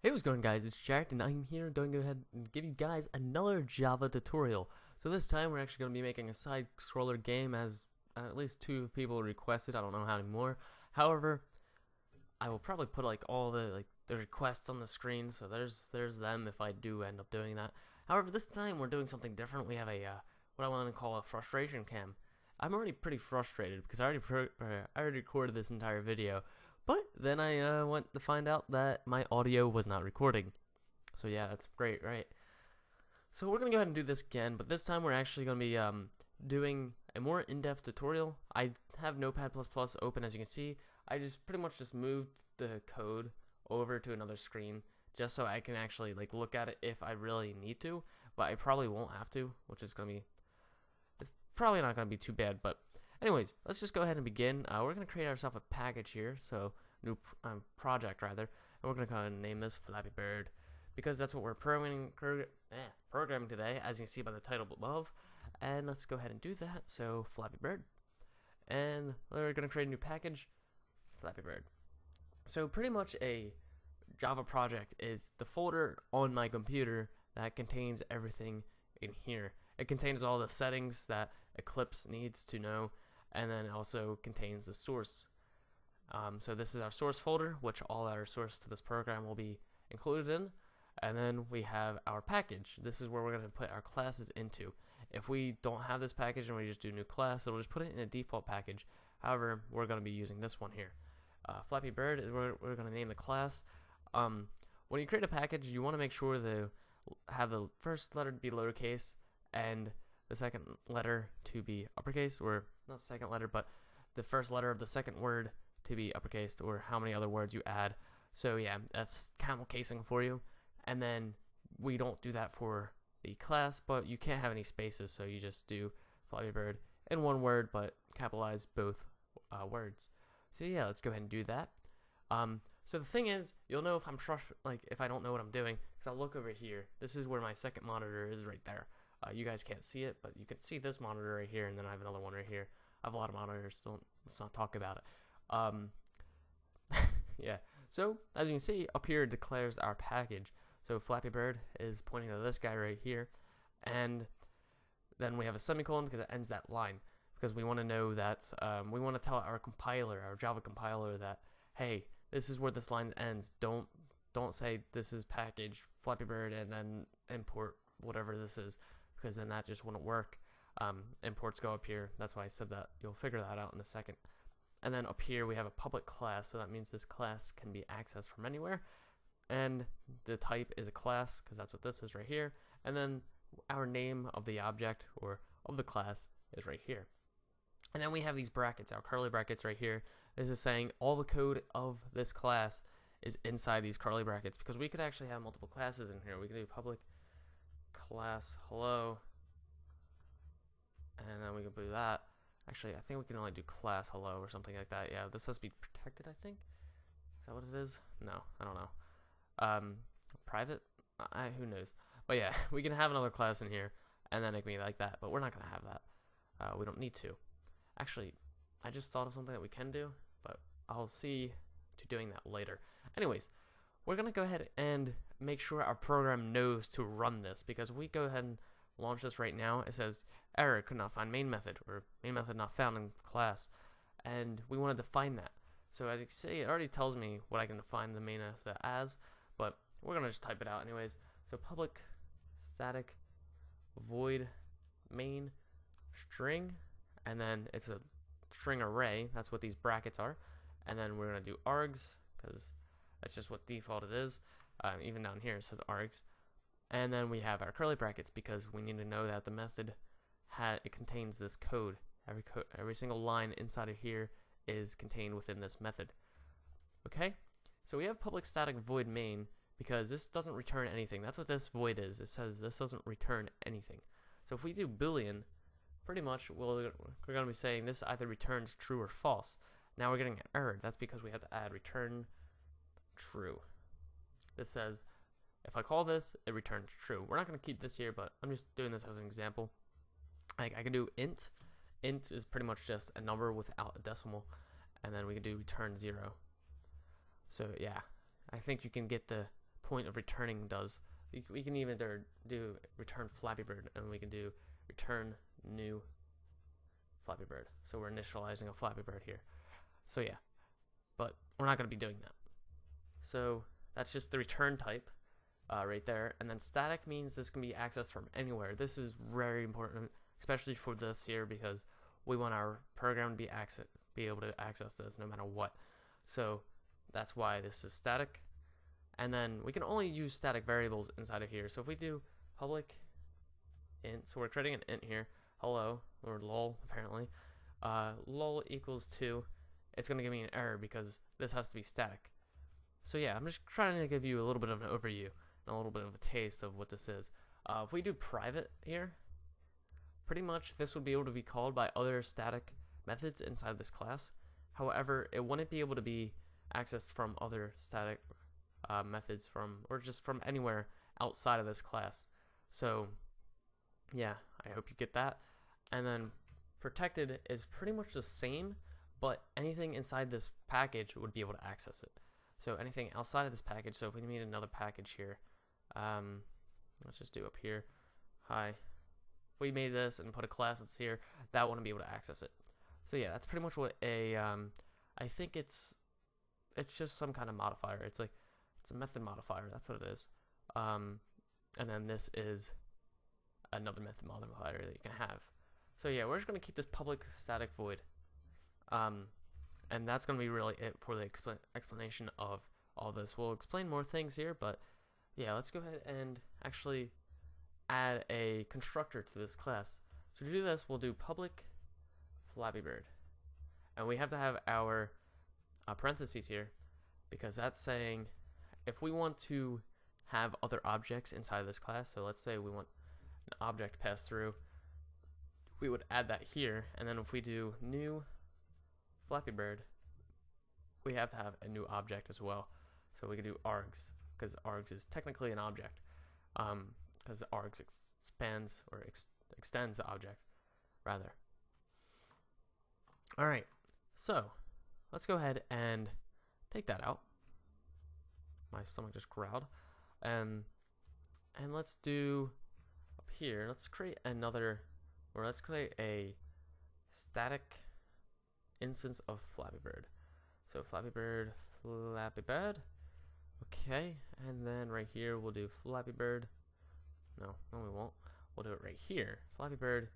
Hey, what's going on, guys? It's Jaryt, and I'm here going to go ahead and give you guys another Java tutorial. So this time we're actually going to be making a side-scroller game, as at least 2 people requested. I don't know how many more. However, I will probably put like all the requests on the screen, so there's them if I do end up doing that. However, this time we're doing something different. We have a what I want to call a frustration cam. I'm already pretty frustrated because I already recorded this entire video. But then I went to find out that my audio was not recording. So yeah, that's great, right? So we're going to go ahead and do this again, but this time we're actually going to be doing a more in-depth tutorial. I have Notepad++ open, as you can see. I just pretty much just moved the code over to another screen just so I can actually like look at it if I really need to, but I probably won't have to, which is going to be, it's probably not going to be too bad. But anyways, let's just go ahead and begin. We're going to create ourselves a package here, so new project rather, and we're going to kind of name this Flappy Bird because that's what we're programming today, as you can see by the title above. And let's go ahead and do that. So Flappy Bird, and we're going to create a new package, Flappy Bird. So pretty much a Java project is the folder on my computer that contains everything in here. It contains all the settings that Eclipse needs to know, and then it also contains the source. So this is our source folder, which all our source to this program will be included in. And then we have our package. This is where we're going to put our classes into. If we don't have this package and we just do new class, it'll just put it in a default package. However, we're going to be using this one here. Flappy Bird is where we're going to name the class. When you create a package, you want to make sure to have the first letter to be lowercase and the second letter to be uppercase, or not the second letter, but the first letter of the second word to be uppercase, or how many other words you add. So yeah, that's camel casing for you. And then we don't do that for the class, but you can't have any spaces, so you just do Flappy Bird in one word, but capitalize both words. So yeah, let's go ahead and do that. So the thing is, you'll know if I'm if I don't know what I'm doing, because I'll look over here. This is where my second monitor is, right there. You guys can't see it, but you can see this monitor right here, and then I have another one right here. I have a lot of monitors, so let's not talk about it. Yeah, so as you can see, up here it declares our package. So Flappy Bird is pointing to this guy right here, and then we have a semicolon because it ends that line, because we want to know that, we want to tell our compiler, our Java compiler, that, hey, this is where this line ends. Don't say this is package Flappy Bird and then import whatever this is, because then that just wouldn't work. Imports go up here. That's why I said that. You'll figure that out in a second. And then up here we have a public class, so that means this class can be accessed from anywhere. And the type is a class, because that's what this is right here. And then our name of the object or of the class is right here. And then we have these brackets, our curly brackets right here. This is saying all the code of this class is inside these curly brackets, because we could actually have multiple classes in here. We could do public class hello, and then we could do that. Actually, I think we can only do class hello or something like that. Yeah, this has to be protected, I think. Is that what it is? No, I don't know. Private? Who knows? But yeah, we can have another class in here, and then it can be like that. But we're not going to have that. We don't need to. Actually, I just thought of something that we can do, but I'll see to doing that later. Anyways, we're going to go ahead and make sure our program knows to run this, because if we go ahead and launch this right now, it says error, could not find main method, or main method not found in class, and we want to define that. So as you can see, it already tells me what I can define the main method as, but we're going to just type it out anyways. So public static void main string, and then it's a string array. That's what these brackets are. And then we're going to do args, because that's just what default it is. Even down here it says args. And then we have our curly brackets, because we need to know that the method it contains this code. Every single line inside of here is contained within this method. Okay, so we have public static void main, because this doesn't return anything. That's what this void is. It says this doesn't return anything. So if we do boolean, pretty much we're going to be saying this either returns true or false. Now we're getting an error. That's because we have to add return true. This says if I call this, it returns true. We're not going to keep this here, but I'm just doing this as an example. I can do int. Int is pretty much just a number without a decimal, and then we can do return 0. So yeah, I think you can get the point of returning does. We can even do return Flappy Bird, and we can do return new Flappy Bird. So we're initializing a Flappy Bird here. So yeah, but we're not going to be doing that. So that's just the return type right there. And then static means this can be accessed from anywhere. This is very important, especially for this here, because we want our program to be able to access this no matter what. So that's why this is static. And then we can only use static variables inside of here. So if we do public int, so we're creating an int here, hello, or lol apparently, lol equals 2, it's going to give me an error because this has to be static. So yeah, I'm just trying to give you a little bit of an overview and a little bit of a taste of what this is. If we do private here, pretty much this would be able to be called by other static methods inside this class. However, it wouldn't be able to be accessed from other static methods or just from anywhere outside of this class. So yeah, I hope you get that. And then protected is pretty much the same, but anything inside this package would be able to access it. So anything outside of this package, so if we need another package here, let's just do up here, hi, if we made this and put a class that's here, that wouldn't be able to access it. So yeah, that's pretty much what I think it's just some kind of modifier. It's a method modifier, that's what it is. And then this is another method modifier that you can have. So yeah, we're just going to keep this public static void. And that's going to be really it for the explanation of all this. We'll explain more things here, but yeah, let's go ahead and actually add a constructor to this class. So to do this, we'll do public Flappy Bird. And we have to have our parentheses here, because that's saying if we want to have other objects inside of this class, so let's say we want an object pass through, we would add that here, and then if we do new Flappy Bird, we have to have a new object as well. So we could do args, because args is technically an object, because args expands or extends the object, rather. Alright, so let's go ahead and take that out. My stomach just growled. And let's do up here, let's create a static instance of Flappy Bird. So Flappy Bird, okay, and then right here we'll do Flappy Bird. No, we won't. We'll do it right here. Flappy Bird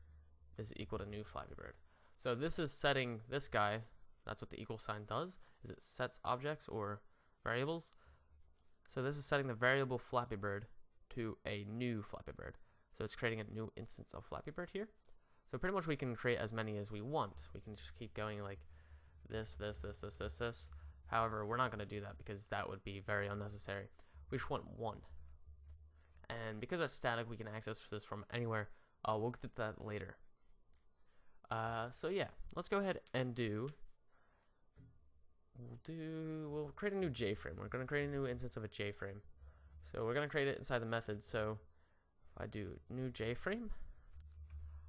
is equal to new Flappy Bird. So this is setting this guy, that's what the equal sign does, is it sets objects or variables. So this is setting the variable Flappy Bird to a new Flappy Bird. So it's creating a new instance of Flappy Bird here. So pretty much we can create as many as we want. We can just keep going like this. However, we're not going to do that because that would be very unnecessary. We just want one. And because it's static, we can access this from anywhere. We'll get to that later. So yeah, let's go ahead and we'll create a new JFrame. We're going to create a new instance of a JFrame. So we're going to create it inside the method. So if I do new JFrame,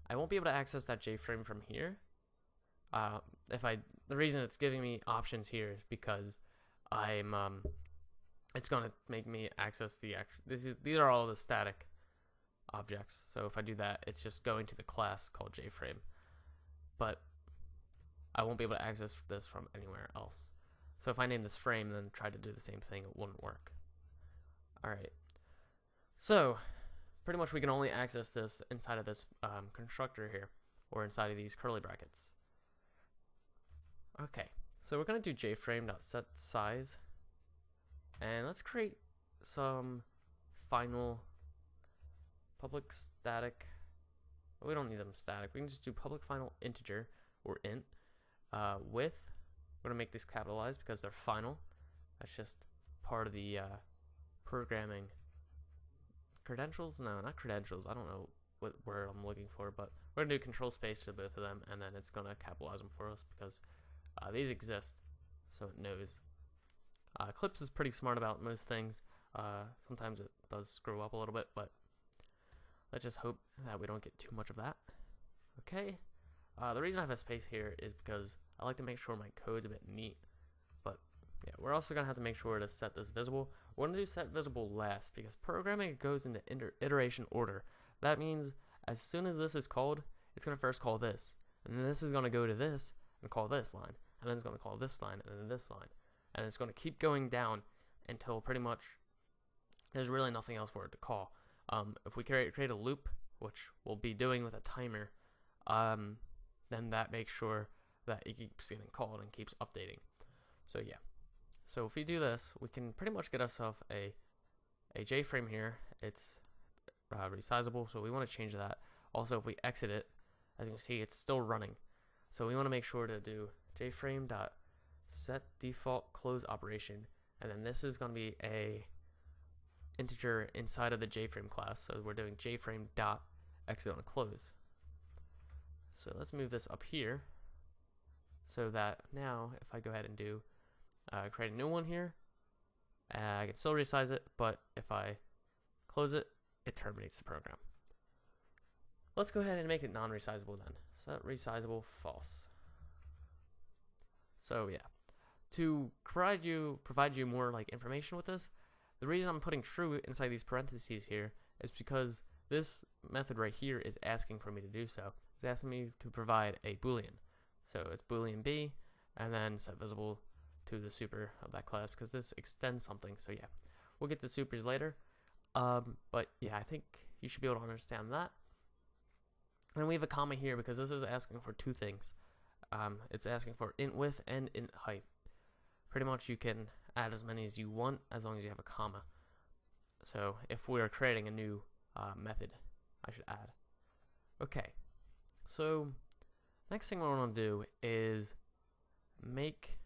I won't be able to access that JFrame from here. The reason it's giving me options here is because it's going to make me access these are all the static objects. So if I do that, it's just going to the class called JFrame. But I won't be able to access this from anywhere else. So if I name this frame, then try to do the same thing, it wouldn't work. Alright. So pretty much we can only access this inside of this constructor here, or inside of these curly brackets. Okay, so we're going to do jframe.setSize, and let's create some final public static. We don't need them static. We can just do public final integer or int with. We're going to make these capitalized because they're final. That's just part of the programming credentials. No, not credentials. I don't know what word I'm looking for, but we're going to do control space for both of them, and then it's going to capitalize them for us because these exist, so it knows. Eclipse is pretty smart about most things. Sometimes it does screw up a little bit, but let's just hope that we don't get too much of that. Okay. The reason I have a space here is because I like to make sure my code's a bit neat, but Yeah, we're also going to have to make sure to set this visible. We're going to do set visible last because programming goes into iteration order. That means as soon as this is called, it's going to first call this. And then this is going to go to this and call this line. And then it's going to call this line and then this line. And it's going to keep going down until pretty much there's really nothing else for it to call. If we create a loop, which we'll be doing with a timer, then that makes sure that it keeps getting called and keeps updating. So yeah. So if we do this, we can pretty much get ourselves a JFrame here. It's resizable, so we want to change that. Also, if we exit it, as you can see, it's still running. So we want to make sure to do jframe.setDefaultClose operation, and then this is going to be a integer inside of the JFrame class. So we're doing jframe.exit on close. So let's move this up here so that now if I go ahead and do create a new one here, I can still resize it, but if I close it, it terminates the program. Let's go ahead and make it non-resizable then. Set resizable false. So yeah, to provide you more like information with this, the reason I'm putting true inside these parentheses here is because this method right here is asking for me to do so. It's asking me to provide a boolean. So it's boolean b, and then set visible to the super of that class because this extends something. So yeah, we'll get to supers later. But yeah, I think you should be able to understand that. And we have a comma here because this is asking for two things. It's asking for int width and int height. Pretty much you can add as many as you want as long as you have a comma. So if we're creating a new method, I should add. Okay, so next thing we want to do is make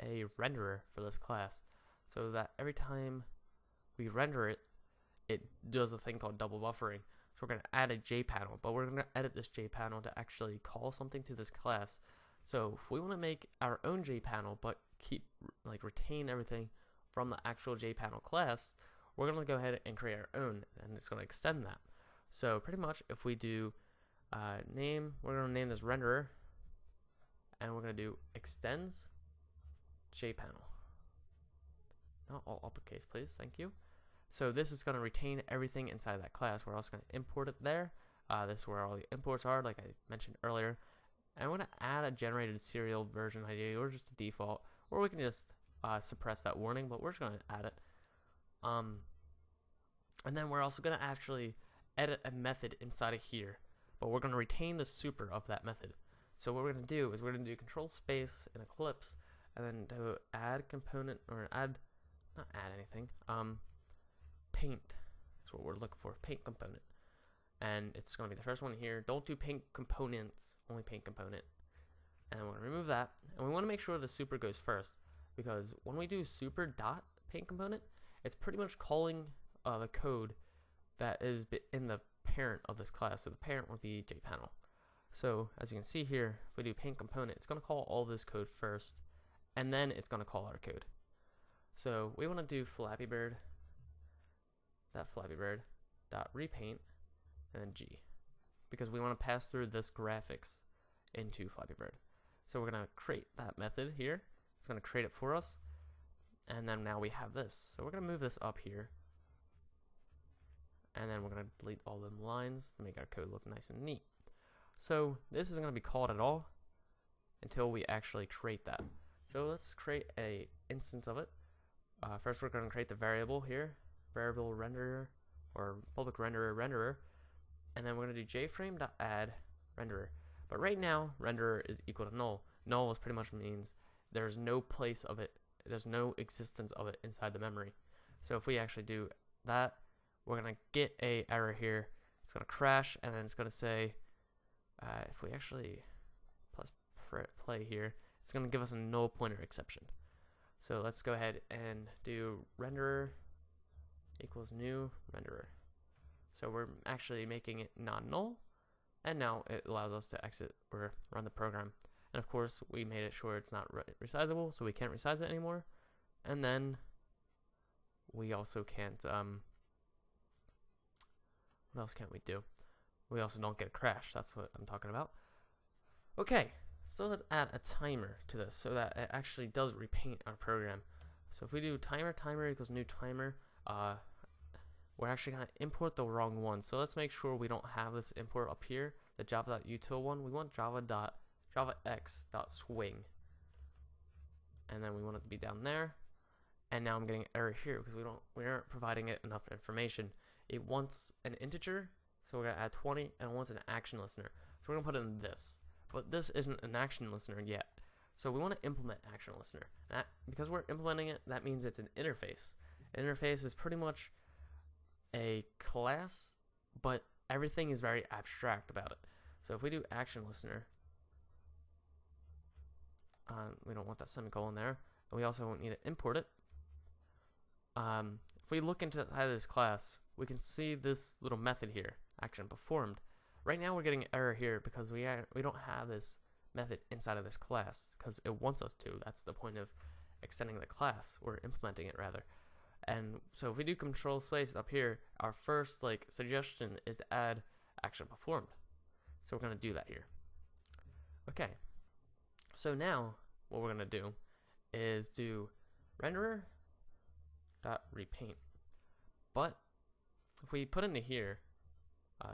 a renderer for this class so that every time we render it, it does a thing called double buffering. So we're going to add a JPanel, but we're going to edit this JPanel to actually call something to this class. So if we want to make our own JPanel but retain everything from the actual JPanel class, we're going to go ahead and create our own, and it's going to extend that. So pretty much if we do name, we're going to name this renderer, and we're going to do extends JPanel. Not all uppercase, please. Thank you. So this is going to retain everything inside that class. We're also going to import it there. This is where all the imports are, like I mentioned earlier. And we're going to add a generated serial version ID, or just a default, or we can just suppress that warning, but we're just going to add it. And then we're also going to actually edit a method inside of here, but we're going to retain the super of that method. So what we're going to do is we're going to do control space in Eclipse, and then to add component, or not add anything, paint is what we're looking for, paint component. And it's going to be the first one here. Don't do paint components, only paint component. And we're going to remove that. And we want to make sure the super goes first, because when we do super dot paint component, it's pretty much calling the code that is in the parent of this class. So the parent would be JPanel. So as you can see here, if we do paint component, it's going to call all this code first, and then it's going to call our code. So we want to do Flappy Bird, dot repaint, and then G, because we want to pass through this graphics into Flappy Bird. So we're going to create that method here. It's going to create it for us, and then now we have this. So we're going to move this up here, and then we're going to delete all them lines to make our code look nice and neat. So this isn't going to be called at all until we actually create that. So let's create a instance of it. First we're going to create the variable here, variable renderer, or public renderer, and then we're going to do jframe.add renderer. But right now, renderer is equal to null. Null is pretty much means there's no place of it, there's no existence of it inside the memory. So if we actually do that, we're going to get a error here. It's going to crash, and then it's going to say, if we actually play here, it's going to give us a null pointer exception. So let's go ahead and do renderer equals new renderer. So we're actually making it non-null, and now it allows us to exit or run the program. And of course, we made it sure it's not resizable, so we can't resize it anymore. And then we also can't, what else can't we do? We also don't get a crash. That's what I'm talking about. Okay, So let's add a timer to this so that it actually does repaint our program. So if we do timer equals new timer, we're actually going to import the wrong one. So let's make sure we don't have this import up here, the java.util one. We want java.x.swing. And then we want it to be down there. And now I'm getting an error here because we aren't providing it enough information. It wants an integer, so we're going to add 20, and it wants an action listener. So we're going to put it in this. But this isn't an action listener yet. So we want to implement action listener. And because we're implementing it, that means it's an interface. An interface is pretty much a class, but everything is very abstract about it. So if we do action listener, we don't want that semicolon there, and we also won't need to import it. If we look into this class, we can see this little method here, action performed. Right now we're getting an error here because we don't have this method inside of this class because it wants us to. That's the point of extending the class, or implementing it rather. And so if we do control space up here, our first suggestion is to add action performed. So we're going to do that here. Okay. So now what we're going to do is do renderer.repaint. But if we put into here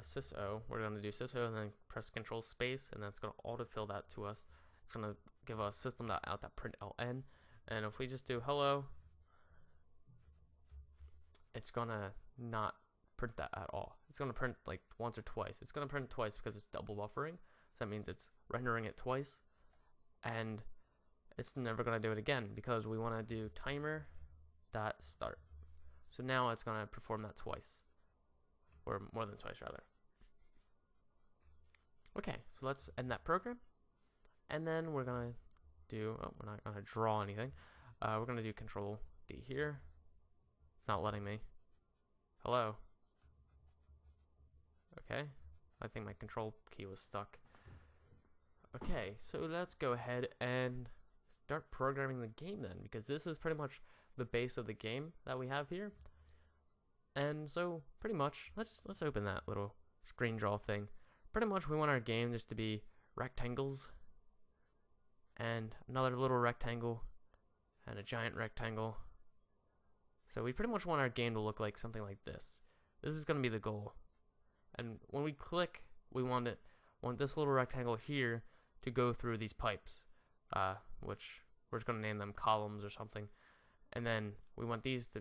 syso, we're going to do syso and then press control space, and that's going to autofill that to us. It's going to give us system.out.println, and if we just do hello, it's going to not print that at all. It's going to print once or twice. It's going to print twice because it's double buffering, so that means it's rendering it twice, and it's never going to do it again because we want to do timer.start. So now it's going to perform that twice, or more than twice rather. Okay, so let's end that program, and then we're going to do, we're not going to draw anything. We're going to do control D here. It's not letting me. Hello. Okay, I think my control key was stuck. Okay, so let's go ahead and start programming the game then, because this is pretty much the base of the game that we have here. And so pretty much, let's open that little screen draw thing. Pretty much we want our game just to be rectangles and another little rectangle and a giant rectangle. So we pretty much want our game to look like something like this. This is going to be the goal. And when we click, we want this little rectangle here to go through these pipes, which we're just going to name them columns or something. And then we want these to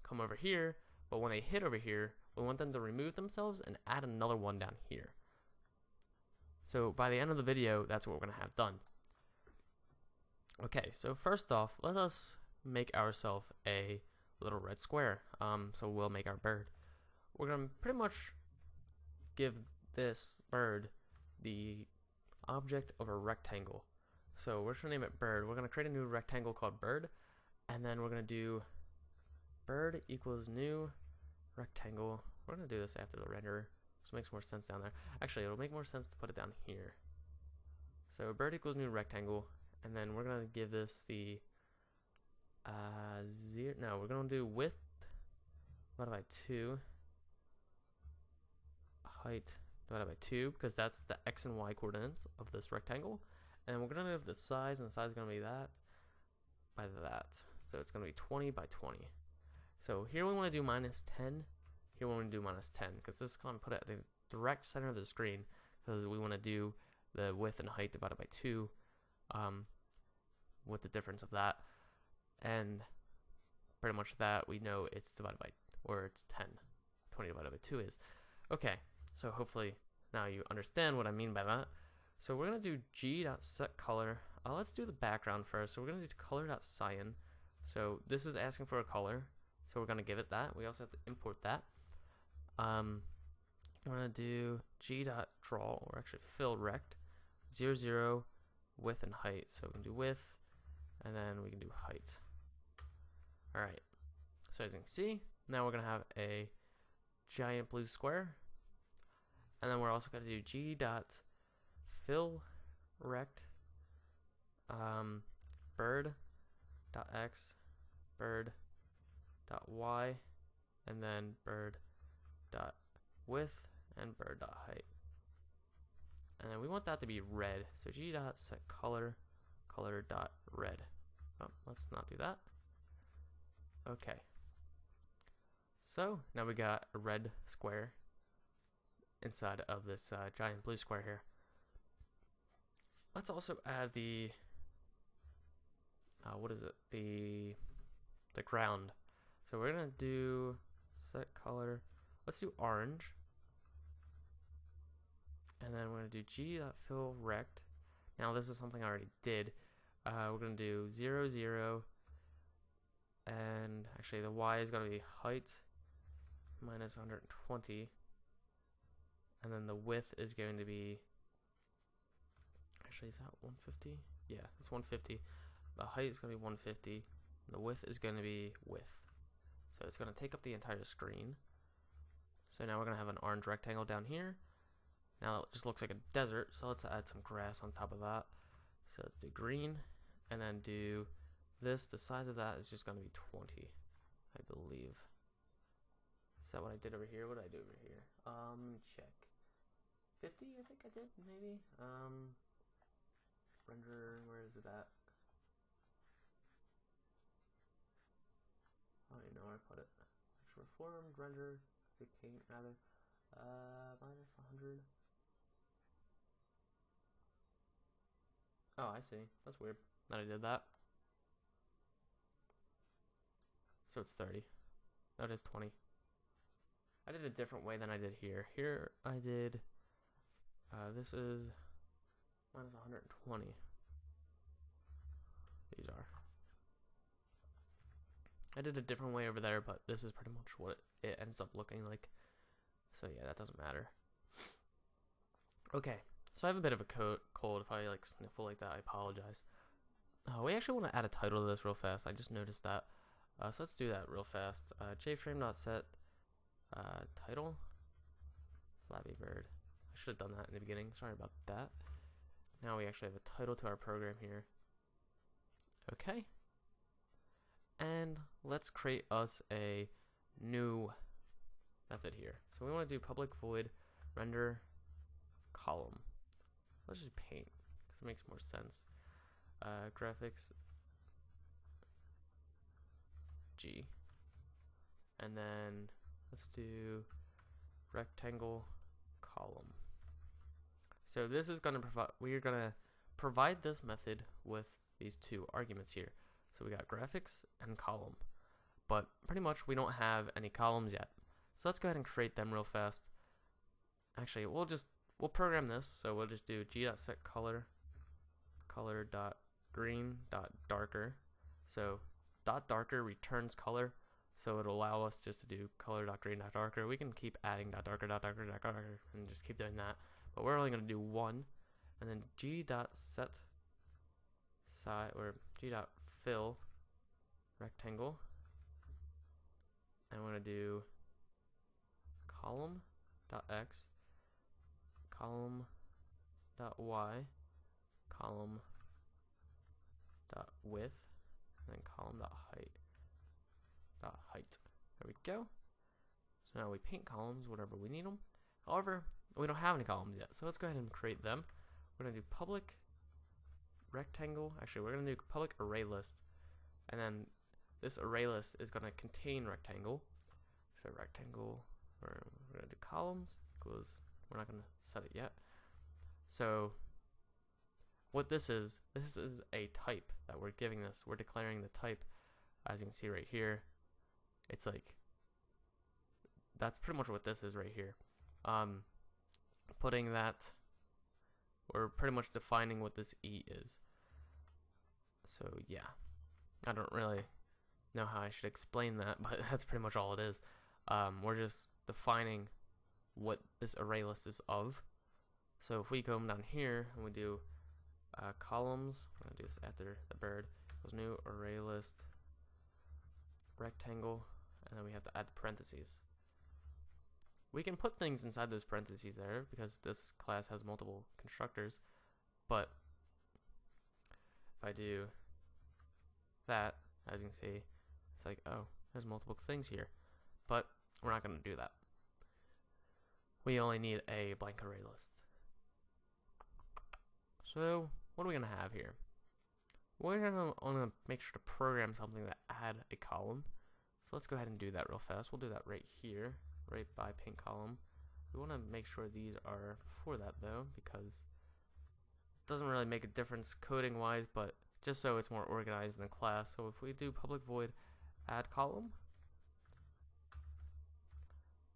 come over here, but when they hit over here, we want them to remove themselves and add another one down here. So by the end of the video, that's what we're going to have done. Okay, so first off, let us make ourselves a little red square. So we'll make our bird. We're going to pretty much give this bird the object of a rectangle. So we're just going to name it bird. We're going to create a new rectangle called bird, and then we're going to do bird equals new rectangle. We're going to do this after the renderer, so it makes more sense down there. Actually, it'll make more sense to put it down here. So bird equals new rectangle, and then we're going to give this the we're going to do width divided by 2, height divided by 2, because that's the x and y coordinates of this rectangle. And we're going to give the size, and the size is going to be that by that. So it's going to be 20 by 20. So here we want to do minus 10. Here we want to do minus 10, because this is going to put it at the direct center of the screen, because we want to do the width and height divided by 2 with the difference of that. And pretty much that we know it's divided by, or it's 10. 20 divided by 2 is. Okay, so hopefully now you understand what I mean by that. So we're going to do g.setColor. Let's do the background first. So we're going to do color.cyan. So this is asking for a color, so we're going to give it that. We also have to import that. We're going to do g.draw, or actually fill rect, 0, 0, width and height. So we can do width, and then we can do height. Alright, so as you can see, now we're going to have a giant blue square. And then we're also going to do g.fill rect bird.x, bird.y, and then bird.width and bird.height. and then we want that to be red. So g.setColor, color.red. Oh, let's not do that. Okay. So now we got a red square inside of this giant blue square here. Let's also add the what is it? The ground. So we're gonna do set color. Let's do orange, and then we're gonna do g.fill rect. Now this is something I already did. We're gonna do 0, 0, and actually the y is gonna be height minus 120, and then the width is going to be, actually, is that 150? Yeah, it's 150. The height is going to be 150, and the width is going to be width. So it's going to take up the entire screen. So now we're going to have an orange rectangle down here. Now it just looks like a desert, so let's add some grass on top of that. So let's do green, and then do this. The size of that is just going to be 20, I believe. Is that what I did over here? What did I do over here? Let me check. 50, I think I did, maybe. Render, where is it at? I don't even know where I put it. Reformed, render, paint rather. Minus 100. Oh, I see. That's weird that I did that. So it's 30. That is 20. I did a different way than I did here. Here I did, this is minus 120. These are. I did a different way over there, but this is pretty much what it ends up looking like. So yeah, that doesn't matter. Okay, so I have a bit of a cold. If I like sniffle like that, I apologize. We actually want to add a title to this real fast. I just noticed that. So let's do that real fast. Jframe.set title Flappy Bird. I should have done that in the beginning. Sorry about that. Now we actually have a title to our program here. Okay. And let's create us a new method here. So we want to do public void render column. Let's just paint because it makes more sense. Graphics G, and then let's do rectangle column. So this is going to provide, we're going to provide this method with these two arguments here. So we got graphics and column, but pretty much we don't have any columns yet. So let's go ahead and create them real fast. Actually, we'll program this. So we'll just do g.setColor, color.green.darker. So .darker returns color, so it'll allow us just to do color.green.darker. We can keep adding .darker and just keep doing that, but we're only going to do one, and then g.set size or g.fill rectangle, and we're going to do column.x, column.y, column.width, and then column.height. There we go. So now we paint columns whenever we need them. However, we don't have any columns yet, so let's go ahead and create them. We're going to do public rectangle. Actually, we're going to do public array list, and then this array list is going to contain rectangle. So rectangle, we're going to do columns equals, we're not going to set it yet. So what this is a type that we're giving this. We're declaring the type, as you can see right here. It's like, that's pretty much what this is right here. Putting that, we're pretty much defining what this E is. So yeah, I don't really know how I should explain that, but that's pretty much all it is. We're just defining what this array list is of. So if we come down here and we do columns, I'm going to do this after the bird, goes new array list rectangle, and then we have to add the parentheses. We can put things inside those parentheses there because this class has multiple constructors, but if I do that, as you can see, it's like, oh, there's multiple things here, but we're not going to do that. We only need a blank array list. So what are we gonna have here? We're gonna want to make sure to program something that add a column. So let's go ahead and do that real fast. We'll do that right here, right by pink column. We want to make sure these are before that though, because it doesn't really make a difference coding wise, but just so it's more organized in the class. So if we do public void add column,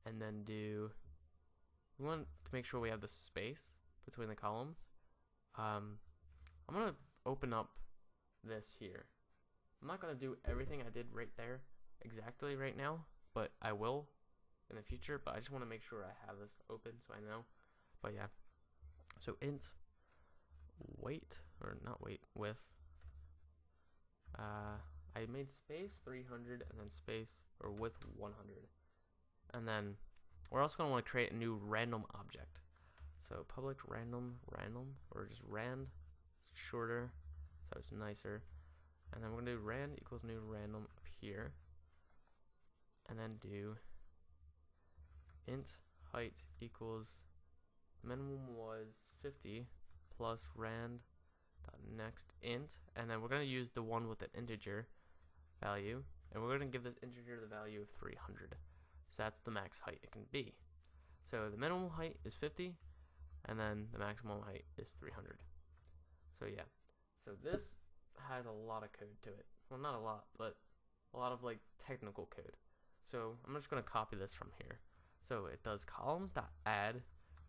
and then we want to make sure we have the space between the columns. I'm gonna open up this here. I'm not gonna do everything I did right there exactly right now, but I will in the future. But I just want to make sure I have this open so I know. But yeah, so int weight, or not weight, width. I made space 300 and then space or width 100, and then we're also going to want to create a new random object. So public random, or just rand. It's shorter, so it's nicer. And then we're going to do rand equals new random up here, and then do int height equals minimum was 50 plus rand dot next int, and then we're going to use the one with an integer value, and we're going to give this integer the value of 300. So that's the max height it can be. So the minimum height is 50, and then the maximum height is 300. So yeah, so this has a lot of code to it. Well, not a lot, but a lot of like technical code. So I'm just going to copy this from here. So it does columns.add.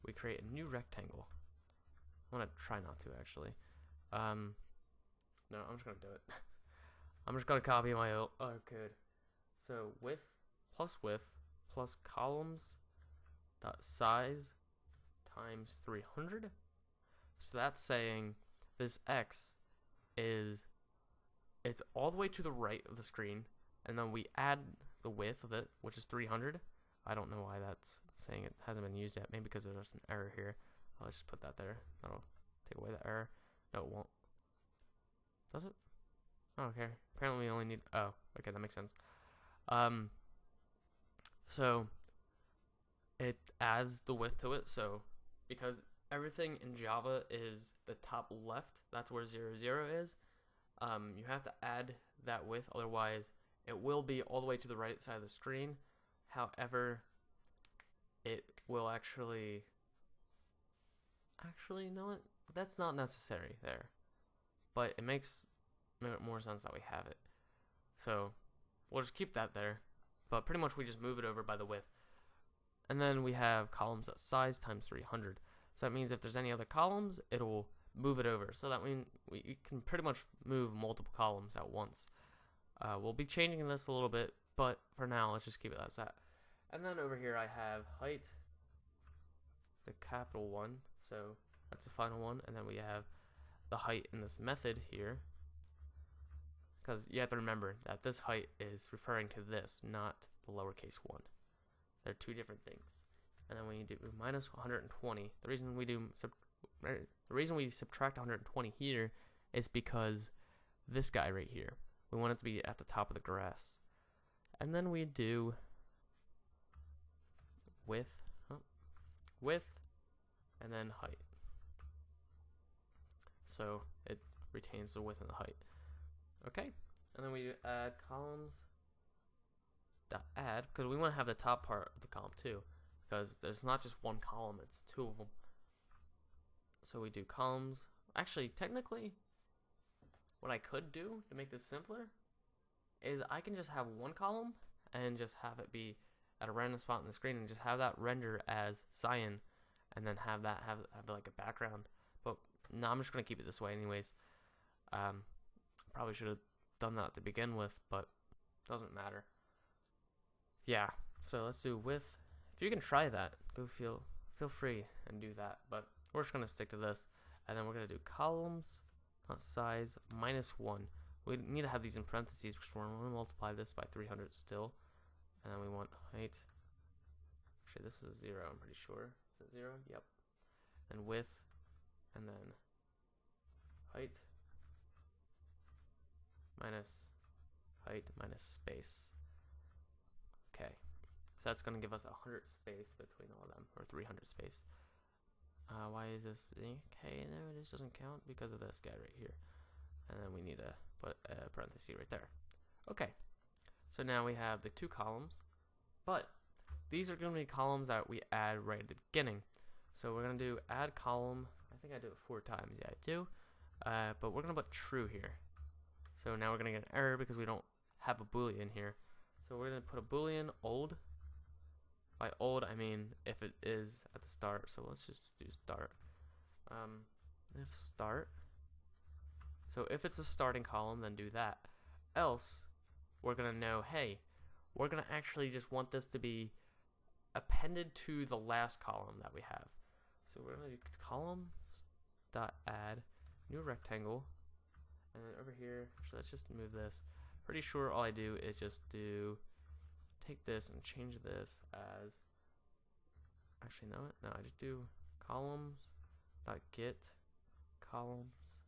We create a new rectangle. I'm going to try not to actually. No, I'm just going to do it. I'm just going to copy my other code. So width plus columns dot size times 300. So that's saying this x is, it's all the way to the right of the screen, and then we add the width of it, which is 300. I don't know why that's saying it hasn't been used yet. Maybe because there's an error here. I'll just put that there. That'll take away the error. No, it won't. Does it? Oh, okay. Apparently we only need, oh, okay, that makes sense. So it adds the width to it. So because everything in Java is the top left, that's where 0, 0 is. You have to add that width, otherwise it will be all the way to the right side of the screen. However, it will actually, you know what? That's not necessary there, but it makes more sense that we have it. So we'll just keep that there, but pretty much we just move it over by the width. And then we have columns at size times 300. So that means if there's any other columns, it'll move it over. So that means we can pretty much move multiple columns at once. We'll be changing this a little bit, but for now, let's just keep it as that. And then over here I have height, the capital one, so that's the final one. And then we have the height in this method here, because you have to remember that this height is referring to this, not the lowercase 1. They're two different things. And then we do minus 120. The reason we subtract 120 here is because this guy right here, we want it to be at the top of the grass. And then we do width, and then height. So it retains the width and the height. Okay, and then we add columns dot add, because we want to have the top part of the column too, because there's not just one column, it's two of them. So we do columns. Actually, technically, what I could do to make this simpler is I can just have one column and just have it be at a random spot on the screen and just have that render as cyan, and then have that have like a background. But no, I'm just gonna keep it this way anyways. Probably should have done that to begin with, but doesn't matter. Yeah, so let's do width. If you can try that, go feel free and do that, but we're just gonna stick to this. And then we're gonna do columns, not size, -1. We need to have these in parentheses because we're gonna multiply this by 300 still. And then we want height. Actually, this is 0, I'm pretty sure. Is it 0? Yep. And width, and then height minus height minus space. Okay, so that's going to give us 100 space between all of them, or 300 space. Why is this? Okay, no, this doesn't count because of this guy right here. And then we need to put a parenthesis right there. Okay, so now we have the 2 columns, but these are going to be columns that we add right at the beginning. So we're going to do add column. I think I do it 4 times. Yeah, I do. But we're going to put true here. So now we're going to get an error because we don't have a boolean here. So we're going to put a boolean old. By old, I mean if it is at the start. So let's just do start. If start. So if it's a starting column, then do that. Else, we're going to know, hey, we're going to actually just want this to be appended to the last column that we have. So we're going to do columns.add new rectangle. And then over here, actually, let's just move this. Pretty sure all I do is just take this and change this as, actually no, I just do columns.get columns.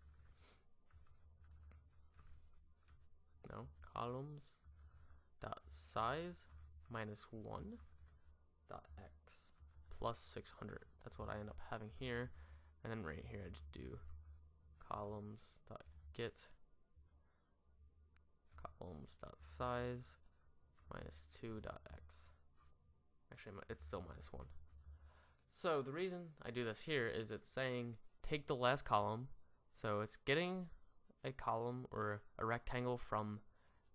No, columns.size minus 1.x plus 600. That's what I end up having here. And then right here I just do columns.get columns.size minus 2.x. Actually, it's still minus 1. So the reason I do this here is it's saying take the last column. So it's getting a column or a rectangle from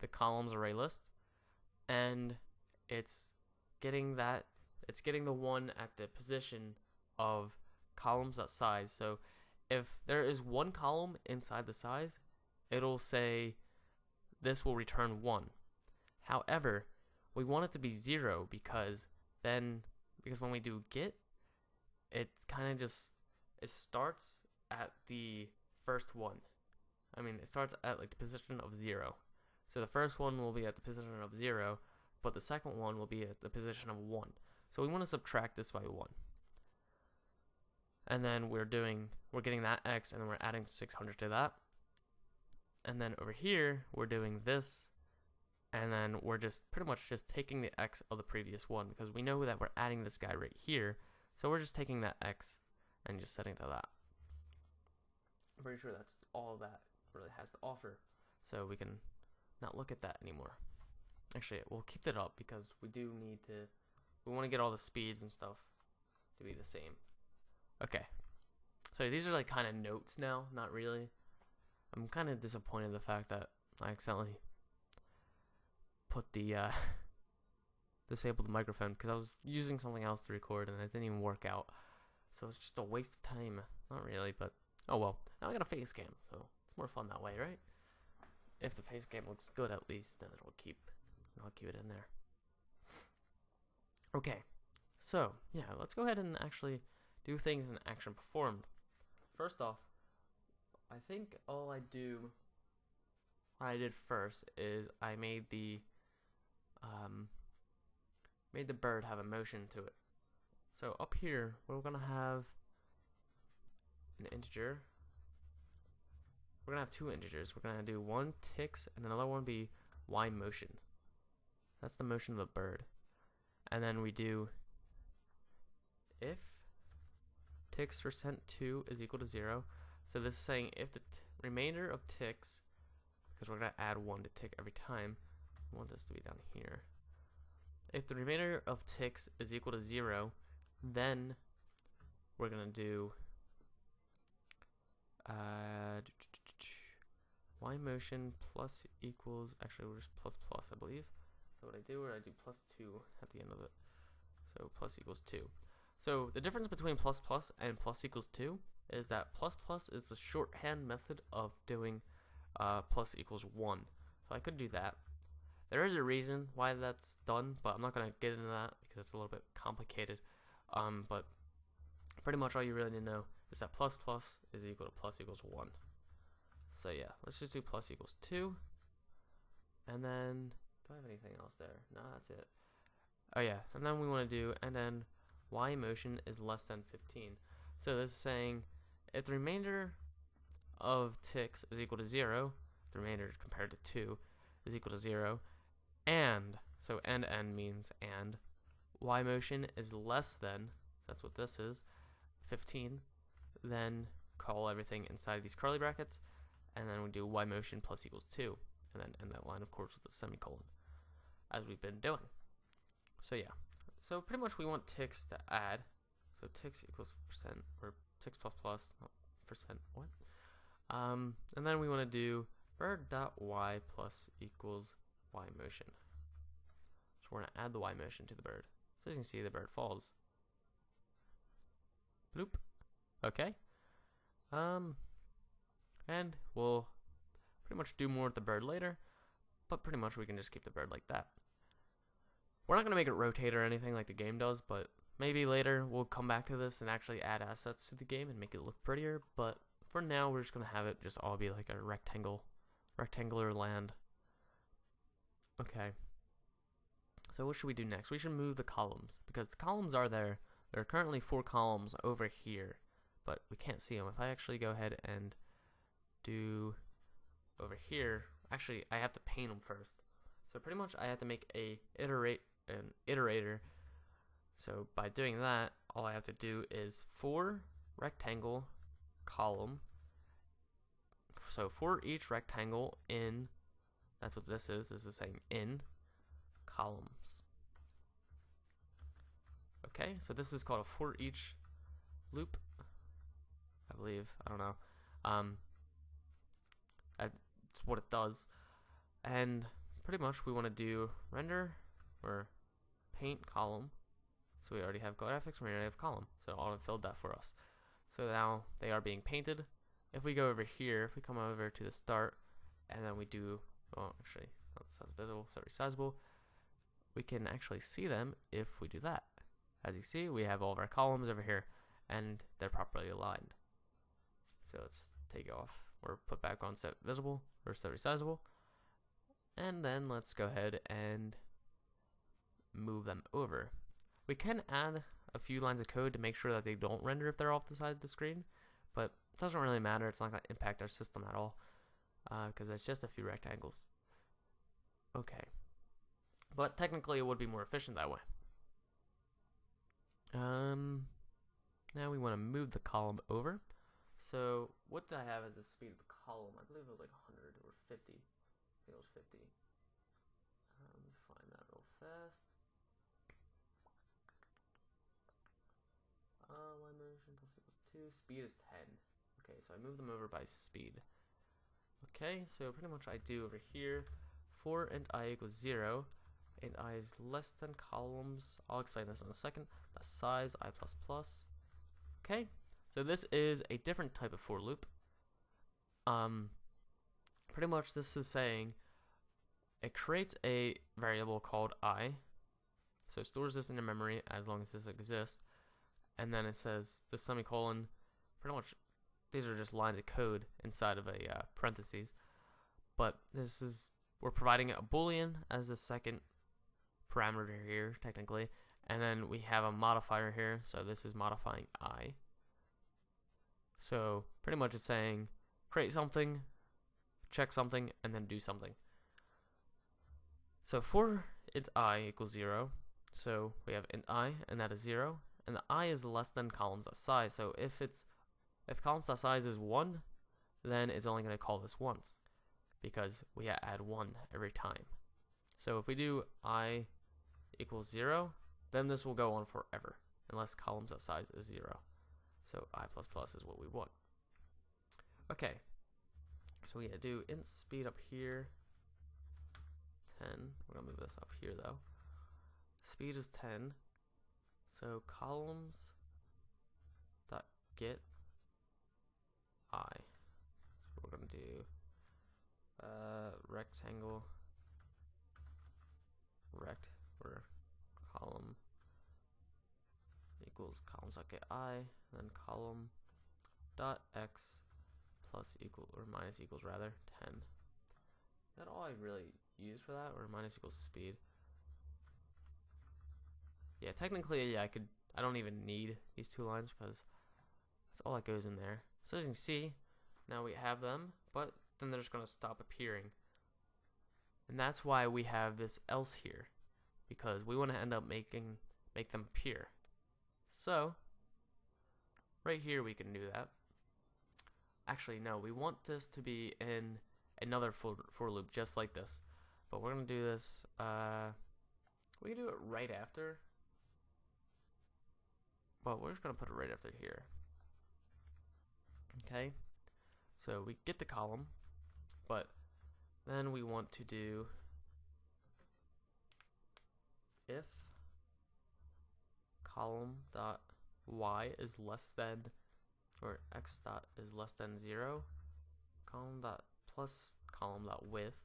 the columns array list, and it's getting the one at the position of columns.size. So if there is one column inside the size, it'll say this will return 1. However, we want it to be 0 because when we do get, it kind of just, it starts at the first one. I mean, it starts at like the position of 0. So the first one will be at the position of 0, but the second one will be at the position of 1. So we want to subtract this by 1. And then we're getting that x, and then we're adding 600 to that. And then over here, we're doing this, and then we're just pretty much just taking the x of the previous one because we know that we're adding this guy right here. So we're just taking that x and just setting to that. I'm pretty sure that's all that really has to offer. So we can not look at that anymore. Actually, we'll keep it up because we want to get all the speeds and stuff to be the same. Okay. So these are like kind of notes now, not really. I'm kind of disappointed in the fact that I accidentally put the disabled the microphone because I was using something else to record and it didn't even work out. So it's just a waste of time. Not really, but oh well. Now I got a face cam, so it's more fun that way, right? If the face cam looks good, at least, then I'll keep it in there. Okay, so yeah, let's go ahead and actually do things in action performed. First off, I think all I did first is I made the bird have a motion to it. So up here, we're gonna have an integer. We're gonna have 2 integers. We're gonna do one ticks and another one be y motion. That's the motion of the bird. And then we do if ticks%2 is equal to 0. So this is saying if the remainder of ticks, because we're gonna add 1 to tick every time. I want this to be down here. If the remainder of ticks is equal to 0, then we're gonna do y motion plus equals, actually we're just plus I believe. So what I do is I do plus 2 at the end of it. So plus equals 2. So the difference between plus and plus equals 2 is that plus is the shorthand method of doing plus equals 1. So I could do that. There is a reason why that's done, but I'm not going to get into that because it's a little bit complicated. But pretty much all you really need to know is that plus is equal to plus equals 1. So yeah, let's just do plus equals 2. And then, do I have anything else there? No, that's it. Oh yeah, and then we want to do, and then y motion is less than 15. So this is saying if the remainder of ticks is equal to 0, the remainder compared to 2 is equal to 0, and, so and means and, y motion is less than, that's what this is, 15, then call everything inside these curly brackets, and then we do y motion plus equals 2, and then end that line, of course, with a semicolon, as we've been doing. So yeah, so pretty much we want ticks to add, so ticks equals percent, or ticks plus plus, not percent, what? And then we want to do bird.y plus equals y motion. So we're going to add the y motion to the bird. So as you can see, the bird falls. Bloop. Okay. And we'll pretty much do more with the bird later, but pretty much we can just keep the bird like that. We're not going to make it rotate or anything like the game does, but maybe later we'll come back to this and actually add assets to the game and make it look prettier, but for now we're just going to have it just all be like a rectangular land. Okay. So what should we do next? We should move the columns, because the columns are there. There are currently 4 columns over here, but we can't see them. If I actually go ahead and do over here, actually I have to paint them first. So pretty much I have to make an iterator. So by doing that, all I have to do is for rectangle column. So for each rectangle in, that's what this is. This is saying in columns. Okay, so this is called a for each loop, I believe. I don't know. That's what it does. And pretty much we want to do render or paint column. So we already have graphics, we already have column. So auto filled that for us. So now they are being painted. If we go over here, if we come over to the start, and then we do, well, actually, that's visible, so resizable, we can actually see them if we do that. As you see, we have all of our columns over here, and they're properly aligned. So let's take it off, or put back on set visible, or set resizable, and then let's go ahead and move them over. We can add a few lines of code to make sure that they don't render if they're off the side of the screen, but it doesn't really matter. It's not going to impact our system at all, because it's just a few rectangles. Okay, but technically it would be more efficient that way. Now we want to move the column over. So what did I have as the speed of the column? I believe it was like 100 or 50. I think it was 50. Let me find that real fast. Y motion plus equals 2. Speed is 10. Okay, so I move them over by speed. Okay, so pretty much I do over here for int I equals 0. Int I is less than columns. I'll explain this in a second. The size I plus plus. Okay, so this is a different type of for loop. Pretty much this is saying it creates a variable called I. So it stores this in the memory as long as this exists. And then it says the semicolon. Pretty much these are just lines of code inside of a parentheses. But this is, we're providing a boolean as the second parameter here technically, and then we have a modifier here, so this is modifying I. So pretty much it's saying create something, check something, and then do something. So for int I equals 0, so we have int I, and that is 0, and the I is less than columns.size. So if columns.size is 1, then it's only going to call this once, because we add 1 every time. So if we do I equals 0, then this will go on forever unless columns.size is 0. So I plus plus is what we want. Okay, so we do int speed up here 10. We're gonna move this up here though. Speed is 10. So columns dot get I. So we're gonna do rectangle rect or column equals columns dot get I, then column dot x plus equal or minus equals rather 10. Is that all I really use for that, or minus equals speed? Yeah, technically, yeah, I don't even need these 2 lines because that's all that goes in there. So as you can see, now we have them, but then they're just gonna stop appearing. And that's why we have this else here, because we want to end up make them appear. So right here we can do that. Actually, no, we want this to be in another for loop just like this. But we're going to do this, we can do it right after. But we're just going to put it right after here. Okay, so we get the column, but then we want to do if column dot y is less than, or x dot is less than 0, column dot plus column dot width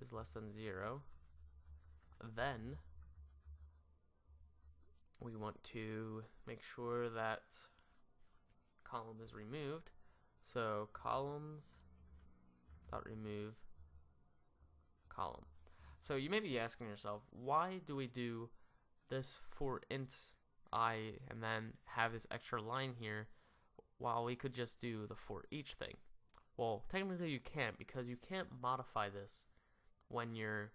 is less than 0, then we want to make sure that column is removed. So columns dot remove column. So you may be asking yourself, why do we do this for int I and then have this extra line here while we could just do the for each thing? Well, technically you can't, because you can't modify this when you're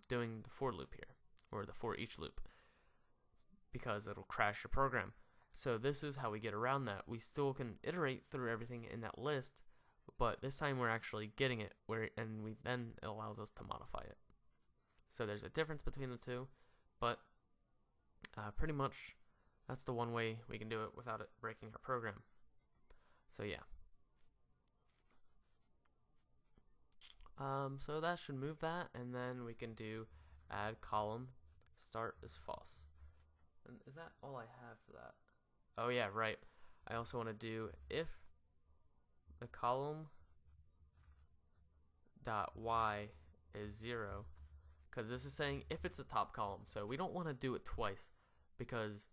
doing the for loop here, or the for each loop, because it'll crash your program. So this is how we get around that. We still can iterate through everything in that list, but this time we're actually getting it, and then it allows us to modify it. So there's a difference between the two, but pretty much that's the one way we can do it without it breaking our program. So yeah. So that should move that, and then we can do add column start is false. And is that all I have for that? Oh yeah, right. I also want to do if the column dot y is 0, because this is saying if it's a top column. So we don't want to do it twice, because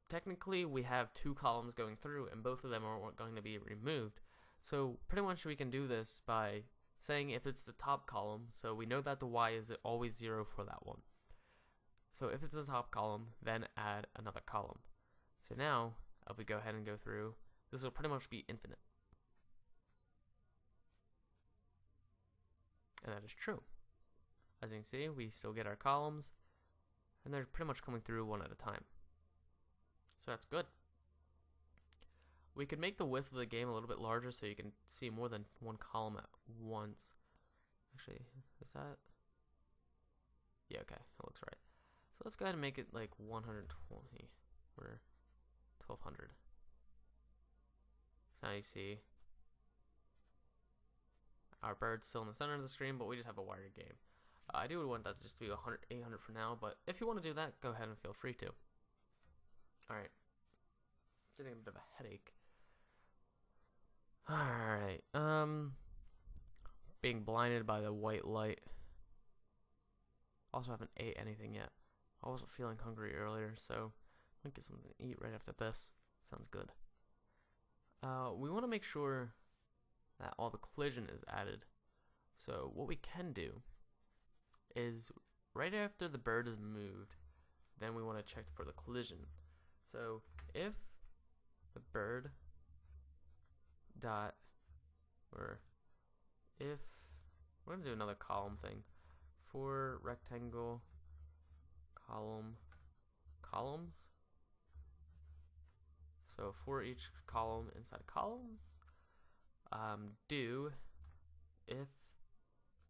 technically we have 2 columns going through and both of them are going to be removed. So pretty much we can do this by saying if it's the top column, so we know that the y is always 0 for that one. So if it's the top column, then add another column. So now, if we go ahead and go through, this will pretty much be infinite. And that is true. As you can see, we still get our columns, and they're pretty much coming through one at a time. So that's good. We could make the width of the game a little bit larger so you can see more than one column at once. Actually, is that? Yeah, okay, that looks right. So let's go ahead and make it like 120 or 1200. So now you see our bird's still in the center of the screen, but we just have a wired game. I do want that to just be 800 for now, but if you want to do that, go ahead and feel free to. Alright. Getting a bit of a headache. Alright, being blinded by the white light. Also haven't ate anything yet. I wasn't feeling hungry earlier, so I'm gonna get something to eat right after this. Sounds good. We want to make sure that all the collision is added. So what we can do is right after the bird is moved, then we want to check for the collision. So if the bird dot, or if we're gonna do another column thing for rectangle columns. So for each column inside columns, do if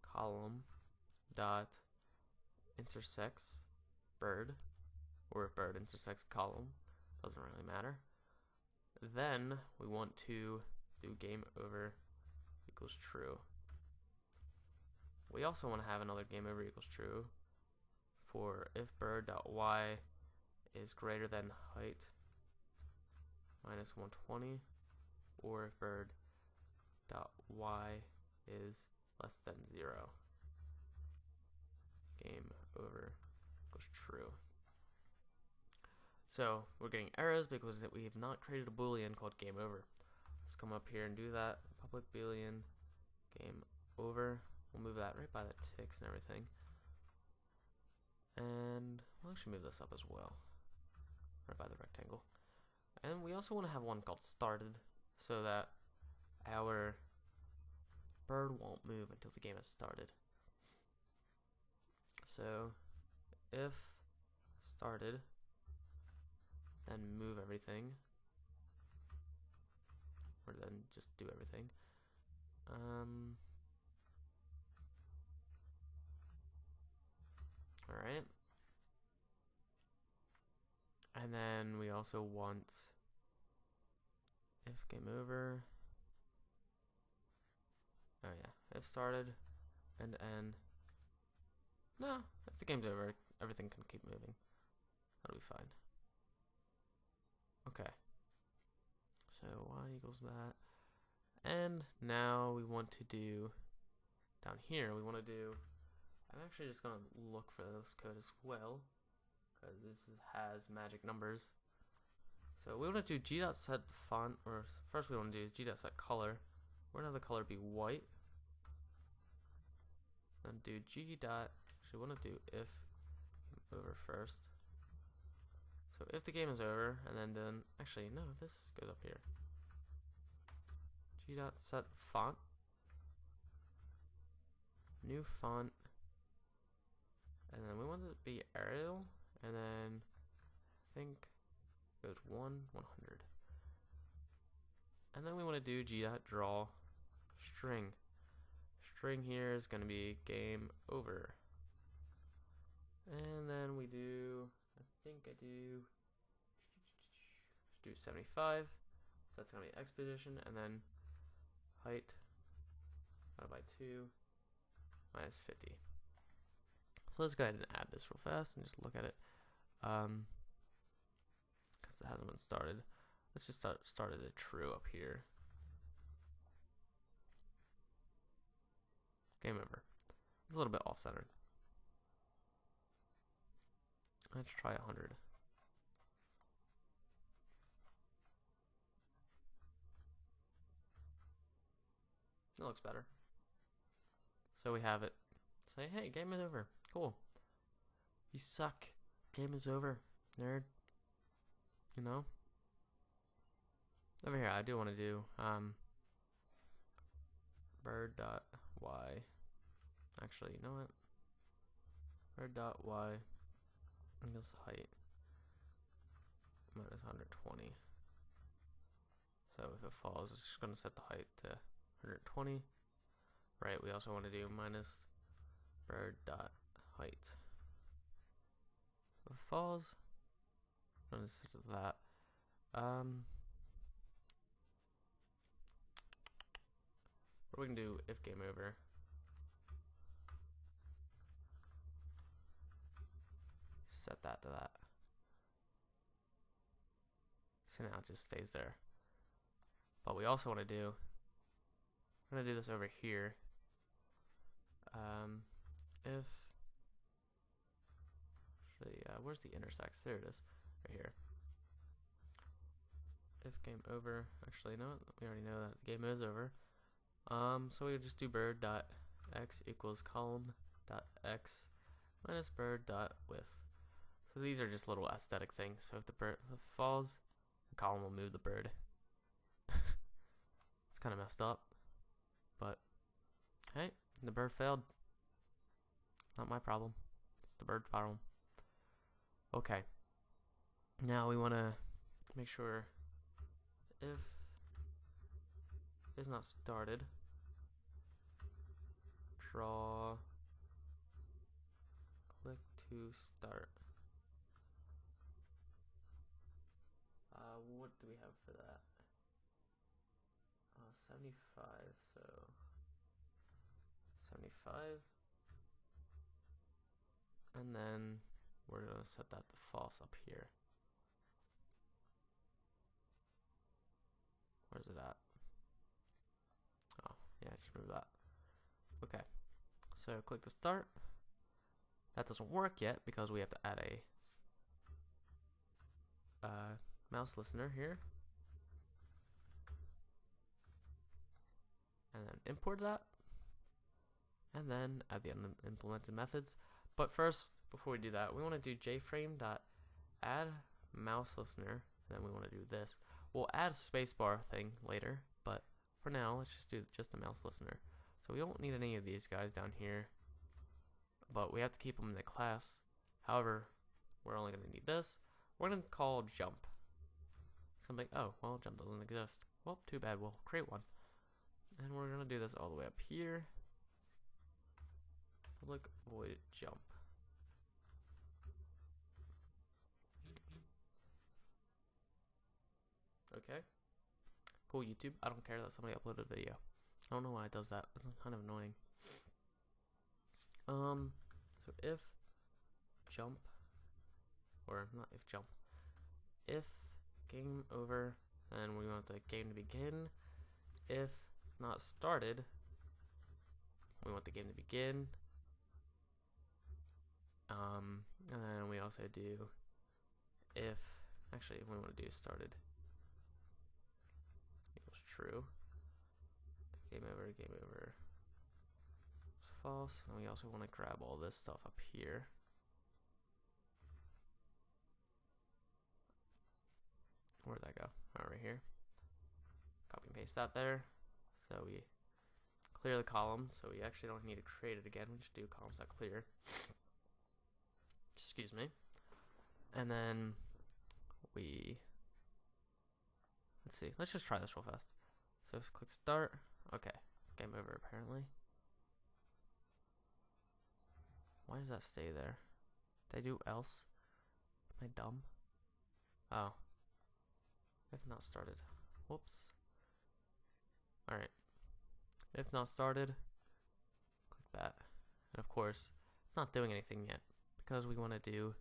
column dot intersects bird, or if bird intersects column, doesn't really matter. Then we want to do game over equals true. We also want to have another game over equals true for if bird dot y is greater than height minus 120, or if bird dot y is less than 0. Game over equals true. So we're getting errors because we have not created a boolean called game over. Let's come up here and do that. Public boolean game over. We'll move that right by the ticks and everything. And we'll actually move this up as well, right by the rectangle. And we also want to have one called started, so that our bird won't move until the game has started. So if started, then move everything, or then just do everything. Alright. And then we also want if game over. Oh yeah, if started, end to end. No, if the game's over, everything can keep moving. That'll be fine. Okay. So y equals that. And now we want to do, down here, we want to do, I'm actually just going to look for this code as well, because this has magic numbers. So we want to do g.set font, or first we want to do is g.set color. We're going to have the color be white. Then do g dot, actually we want to do if over first. So if the game is over, and then actually no, this goes up here. G.set font, new font, and then we want it to be Arial, and then I think it goes 100. And then we want to do g.draw string. String here is going to be game over. And then we do, I think I do 75. So that's going to be X position, and then height divided by 2 minus 50. So let's go ahead and add this real fast and just look at it. Because it hasn't been started. Let's just start it at true up here. Game over. It's a little bit off-centered. Let's try 100. It looks better. So we have it. Say, hey, game is over. Cool. You suck. Game is over, nerd. You know? Over here, I do want to do bird.y. Actually, you know what? Bird.y equals height minus 120. So if it falls, it's just going to set the height to 120. Right, we also want to do minus bird.height. If it falls, I'm going to set it to that. Or we can do if game over. Set that to that. So now it just stays there. But we also want to do, we're going to do this over here. If, actually, where's the intersects? There it is, right here. If game over, actually, no, we already know that the game is over. So we would just do bird.x equals column.x minus bird.width. So these are just little aesthetic things. So if the bird falls, the column will move the bird. It's kind of messed up, but hey, the bird failed. Not my problem. It's the bird's problem. Okay. Now we want to make sure if is not started, draw, click to start. What do we have for that? 75, so 75. And then we're going to set that to false up here. Where's it at? Oh, yeah, just move that. Okay, so click to start. That doesn't work yet because we have to add a mouse listener here. And then import that. And then add the unimplemented methods. But first, before we do that, we want to do jframe.add mouse listener. And then we want to do this. We'll add a spacebar thing later, but for now, let's just do just the mouse listener. So we don't need any of these guys down here, but we have to keep them in the class. However, we're only going to need this. We're going to call jump. So I'm like, oh, well, jump doesn't exist. Well, too bad. We'll create one. And we're going to do this all the way up here. Public void jump. Okay. Cool, YouTube. I don't care that somebody uploaded a video. I don't know why it does that. It's kind of annoying. So if jump, or not if jump, if game over, and we want the game to begin. If not started, we want the game to begin. And then we also do if, actually we want to do started equals true. Game over is false. And we also want to grab all this stuff up here. Where'd that go? Oh, right here. Copy and paste that there. So we clear the column, so we actually don't need to create it again. We just do column.clear. Excuse me. And then we, let's see, let's just try this real fast. So click start. Okay, game over apparently. Why does that stay there? Did I do else? Am I dumb? Oh. If not started. Whoops. Alright. If not started, click that. And of course, it's not doing anything yet because we want to do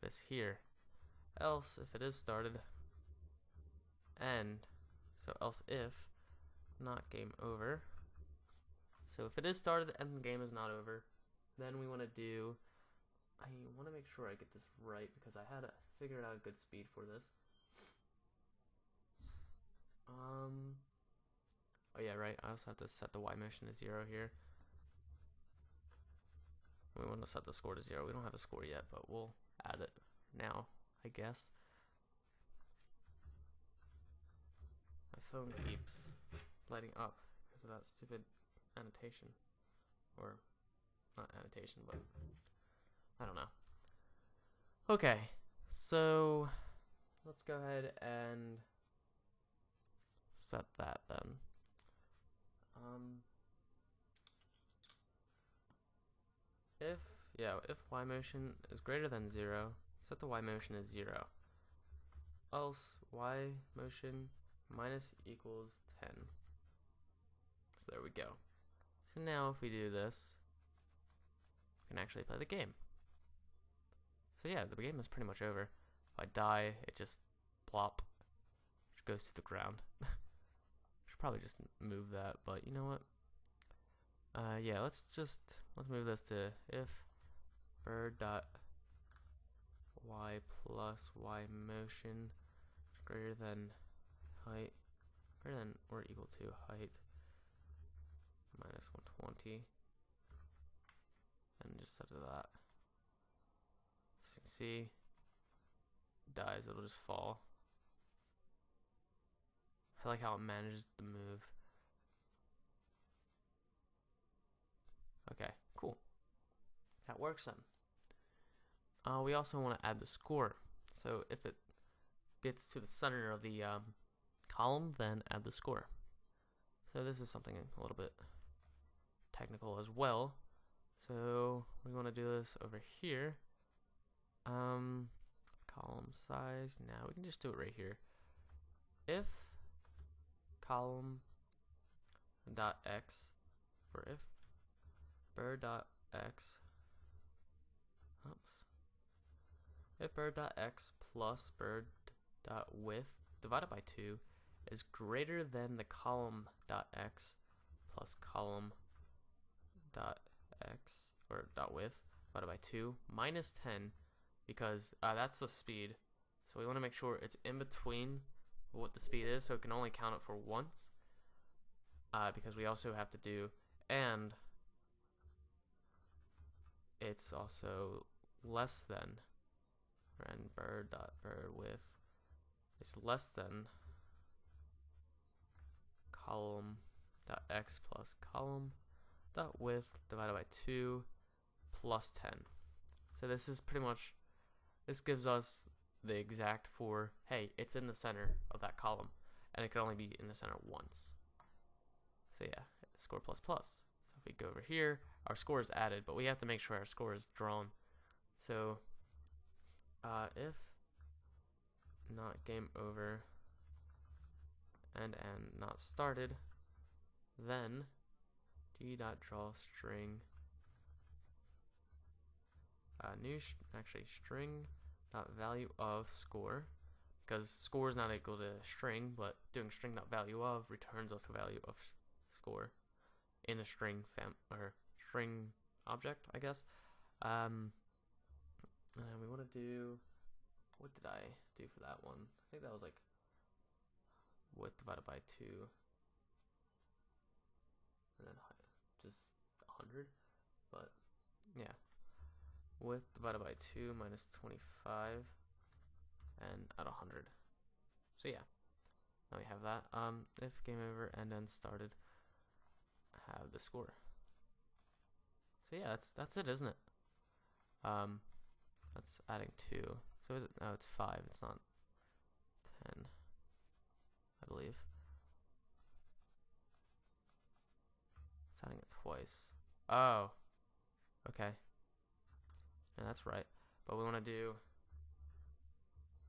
this here. Else, if it is started, end. So else if not game over. So if it is started and the game is not over, then we want to do, I want to make sure I get this right because I had figured out a good speed for this. Oh yeah, right. I also have to set the Y motion to 0 here. We want to set the score to 0. We don't have a score yet, but we'll add it now, I guess. My phone keeps lighting up because of that stupid annotation. Or, not annotation, but I don't know. Okay, so let's go ahead and set that then. If Y motion is greater than 0, set the Y motion as 0. Else Y motion minus equals 10. So there we go. So now if we do this, we can actually play the game. So yeah, the game is pretty much over. If I die, it just plop, it goes to the ground. Should probably just move that, but you know what? Yeah, let's move this to if bird dot y plus y motion is greater than height, greater than or equal to height minus 120, and just set it to that. As you can see, dies, it'll just fall. I like how it manages the move. Okay, cool. That works then. We also want to add the score. So if it gets to the center of the column, then add the score. So this is something a little bit technical as well. So we want to do this over here. Column size. Now we can just do it right here. If column dot x, or if bird dot x, if bird dot x plus bird dot width divided by 2 is greater than the column dot x plus column dot x, or dot width divided by 2 minus 10, because that's the speed. So we want to make sure it's in between what the speed is, so it can only count it for once, because we also have to do, and it's also less than, and bird dot bird width is less than column dot x plus column dot width divided by 2 plus 10. So this is pretty much, this gives us the exact for, hey, it's in the center of that column. and it can only be in the center once. So yeah, score plus plus. So if we go over here, our score is added, but we have to make sure our score is drawn. So if not game over and not started, then d.draw string string dot value of score, because score is not equal to string, but doing string dot value of returns us the value of score in a string string object, I guess. And we want to do, what did I do for that one? I think that was like width divided by 2, and then just 100. But yeah, width divided by 2 minus 25 and at 100. So yeah, now we have that. If game over and then started, have the score. So yeah, that's it, isn't it? That's adding 2. So is it? No, it's 5. It's not 10, I believe. It's adding it twice. Oh, okay. Yeah, that's right. But we want to do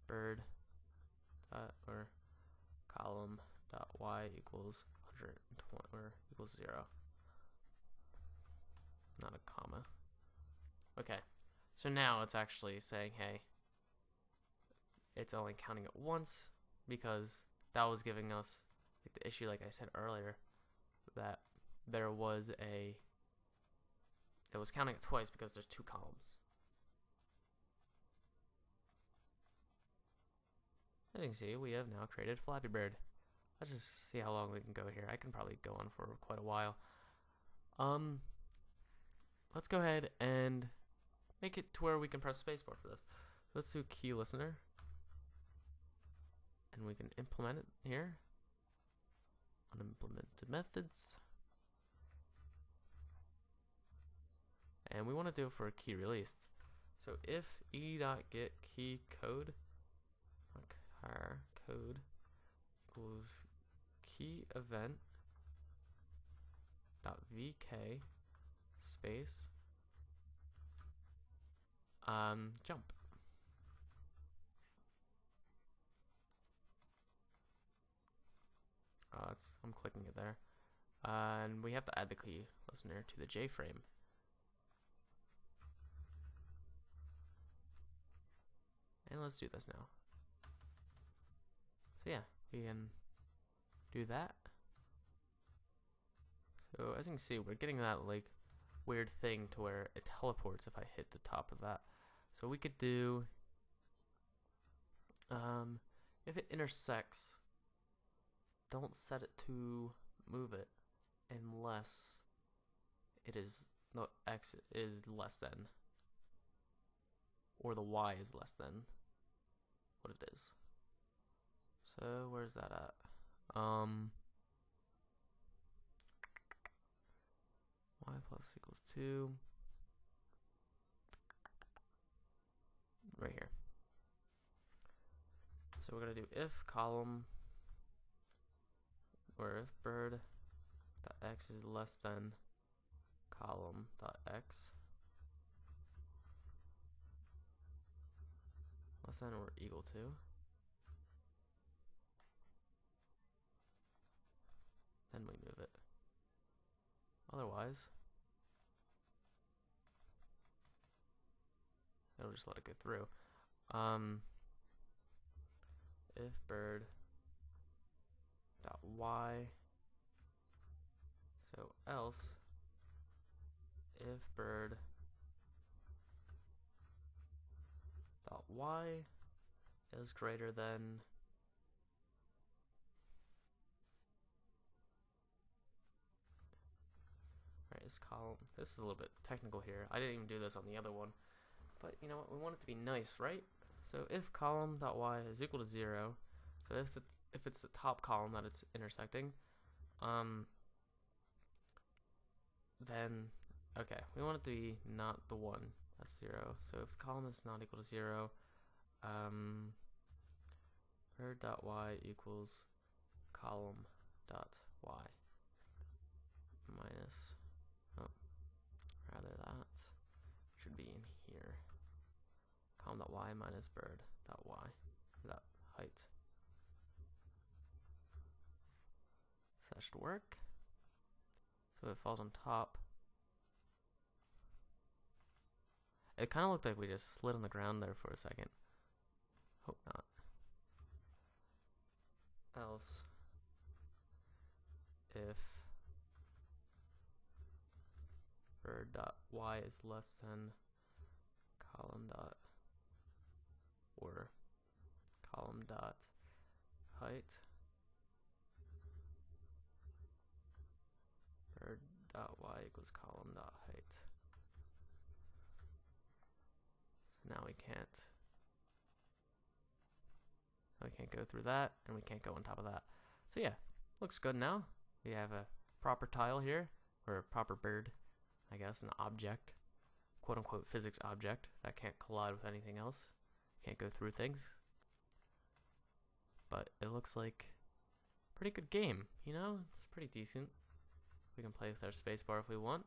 bird dot or column dot y equals 120 or equals 0. Not a comma. Okay. So now it's actually saying, hey, it's only counting it once, because that was giving us like the issue, like I said earlier, that there was it was counting it twice because there's 2 columns. As you can see, we have now created Flappy Bird. Let's just see how long we can go here. I can probably go on for quite a while. Let's go ahead and make it to where we can press spacebar for this. So let's do key listener, and we can implement it here. Unimplemented methods, and we want to do it for a key released. So if e.get key code code equals key event dot vk space jump. I'm clicking it there, and we have to add the key listener to the JFrame. And let's do this now. So yeah, we can do that. So as you can see, we're getting that like weird thing to where it teleports if I hit the top of that. So we could do, if it intersects, don't set it to move it unless it is, no, x is less than, or the y is less than what it is. So where's that at? Y plus equals 2. Right here. So we're gonna do if column, or if bird dot x is less than column dot x, less than or equal to, then we move it. Otherwise, it'll just let it go through. If bird dot y, so else if bird dot y is greater than this column. This is a little bit technical here. I didn't even do this on the other one, but you know what? We want it to be nice, right? So if column dot y is equal to 0, so if it's the top column that it's intersecting, then okay, we want it to be not the one that's 0. So if column is not equal to 0, bird dot y equals column dot y minus, oh, rather that should be in here. Column dot y minus bird dot y, dot height. So that should work. So it falls on top. It kind of looked like we just slid on the ground there for a second. Hope not. Else, if bird dot y is less than column dot or column dot height, bird dot y equals column dot height. So now we can't go through that, and we can't go on top of that. So yeah, looks good now. We have a proper tile here, or a proper bird, I guess, an object, quote unquote physics object that can't collide with anything else, can't go through things. But it looks like a pretty good game, you know? It's pretty decent. We can play with our spacebar if we want.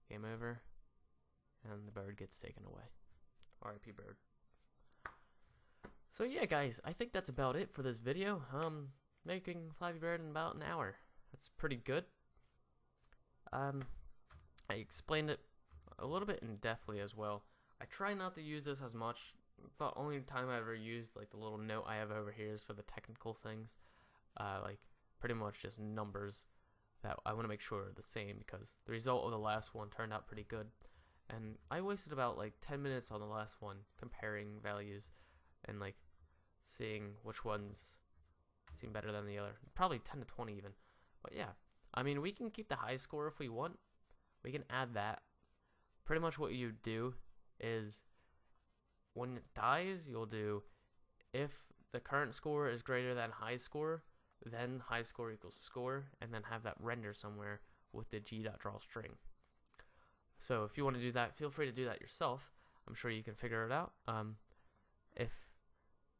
Game over, and the bird gets taken away. R.I.P. bird. So yeah, guys, I think that's about it for this video. Making Flappy Bird in about an hour. That's pretty good. I explained it a little bit in depthly as well. I try not to use this as much. The only time I ever used, like, the little note I have over here is for the technical things. Like, pretty much just numbers that I want to make sure are the same, because the result of the last one turned out pretty good. And I wasted about, like, 10 minutes on the last one comparing values and, like, seeing which ones seem better than the other. Probably 10 to 20 even. But yeah, I mean, we can keep the high score if we want. We can add that. Pretty much what you do is when it dies, you'll do if the current score is greater than high score, then high score equals score, and then have that render somewhere with the g.drawString. So if you want to do that, feel free to do that yourself. I'm sure you can figure it out. If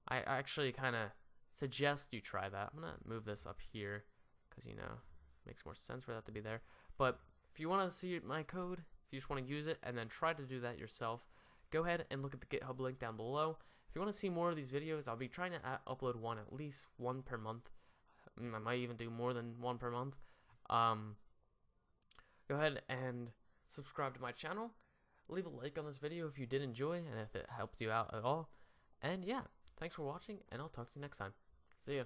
I actually kind of suggest you try that. I'm going to move this up here because, you know, it makes more sense for that to be there. But if you want to see my code, if you just want to use it and then try to do that yourself, go ahead and look at the GitHub link down below. If you want to see more of these videos, I'll be trying to upload at least one per month. I might even do more than one per month. Go ahead and subscribe to my channel. Leave a like on this video if you did enjoy and if it helped you out at all. And yeah, thanks for watching, and I'll talk to you next time. See ya.